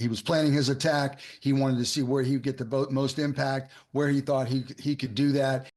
He was planning his attack. He wanted to see where he would get the most impact, where he thought he could do that.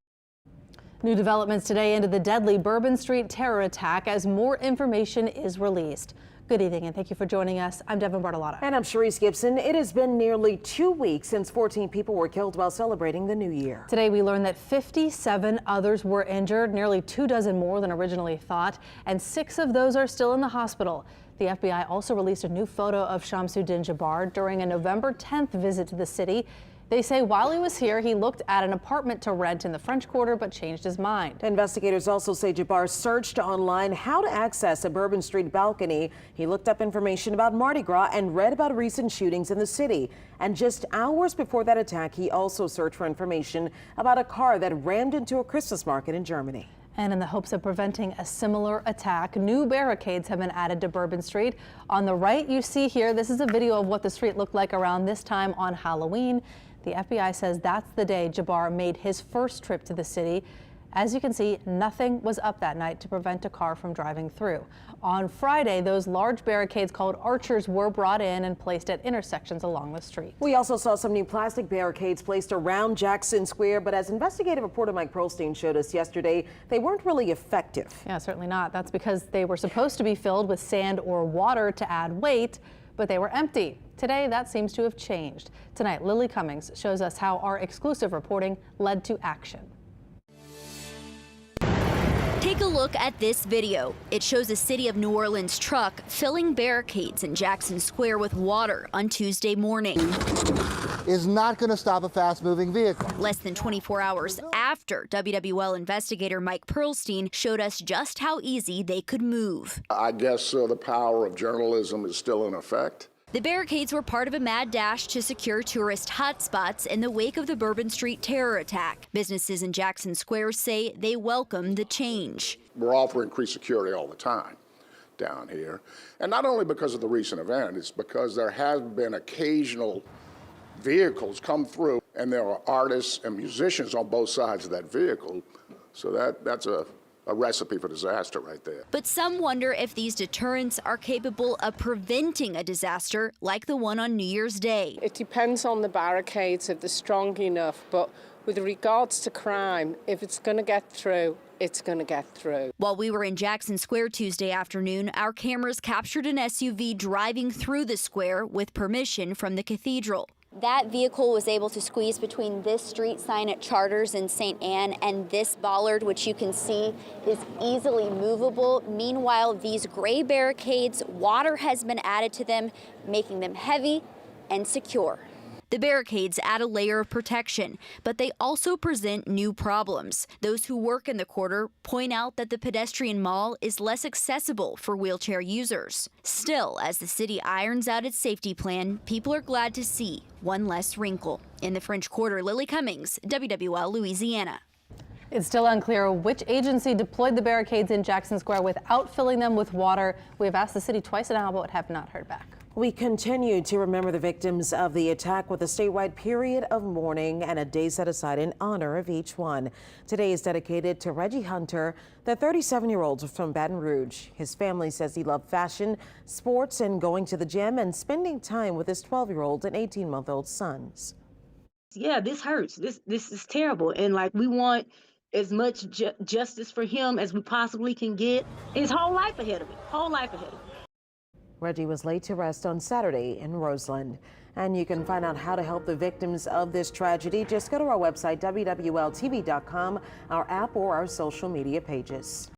New developments today into the deadly Bourbon Street terror attack as more information is released. Good evening and thank you for joining us. I'm Devin Bartolotta. And I'm Sharice Gibson. It has been nearly 2 weeks since 14 people were killed while celebrating the new year. Today we learned that 57 others were injured, nearly 24 more than originally thought, and 6 of those are still in the hospital. The FBI also released a new photo of Shamsuddin Jabbar during a November 10th visit to the city. They say while he was here, he looked at an apartment to rent in the French Quarter but changed his mind. Investigators also say Jabbar searched online how to access a Bourbon Street balcony. He looked up information about Mardi Gras and read about recent shootings in the city. And just hours before that attack, he also searched for information about a car that rammed into a Christmas market in Germany. And in the hopes of preventing a similar attack, new barricades have been added to Bourbon Street. On the right, you see here, this is a video of what the street looked like around this time on Halloween. The FBI says that's the day Jabbar made his first trip to the city. As you can see, nothing was up that night to prevent a car from driving through. On Friday, those large barricades called archers were brought in and placed at intersections along the street. We also saw some new plastic barricades placed around Jackson Square, but as investigative reporter Mike Pearlstein showed us yesterday, they weren't really effective. Yeah, certainly not. That's because they were supposed to be filled with sand or water to add weight, but they were empty. Today, that seems to have changed. Tonight, Lily Cummings shows us how our exclusive reporting led to action. Take a look at this video. It shows a City of New Orleans truck filling barricades in Jackson Square with water on Tuesday morning. Is not going to stop a fast-moving vehicle. Less than 24 hours after WWL investigator Mike Pearlstein showed us just how easy they could move. I guess the power of journalism is still in effect. The barricades were part of a mad dash to secure tourist hotspots in the wake of the Bourbon Street terror attack. Businesses in Jackson Square say they welcome the change. We're all for increased security all the time down here. And not only because of the recent event, it's because there have been occasional vehicles come through and there are artists and musicians on both sides of that vehicle. So that's a recipe for disaster right there. But some wonder if these deterrents are capable of preventing a disaster like the one on New Year's Day. It depends on the barricades, if they're strong enough, but with regards to crime, if it's going to get through, it's going to get through. While we were in Jackson Square Tuesday afternoon, our cameras captured an SUV driving through the square with permission from the cathedral. That vehicle was able to squeeze between this street sign at Charters in St. Anne and this bollard, which you can see is easily movable. Meanwhile, these gray barricades, water has been added to them, making them heavy and secure. The barricades add a layer of protection, but they also present new problems. Those who work in the quarter point out that the pedestrian mall is less accessible for wheelchair users. Still, as the city irons out its safety plan, people are glad to see one less wrinkle. In the French Quarter, Lily Cummings, WWL Louisiana. It's still unclear which agency deployed the barricades in Jackson Square without filling them with water. We have asked the city twice now, but have not heard back. We continue to remember the victims of the attack with a statewide period of mourning and a day set aside in honor of each one. Today is dedicated to Reggie Hunter, the 37-year-old from Baton Rouge. His family says he loved fashion, sports, and going to the gym and spending time with his 12-year-old and 18-month-old sons. Yeah, this hurts. This is terrible. And like, we want as much justice for him as we possibly can get. His whole life ahead of him, Reggie was laid to rest on Saturday in Roseland. And you can find out how to help the victims of this tragedy. Just go to our website, WWLTV.com, our app, or our social media pages.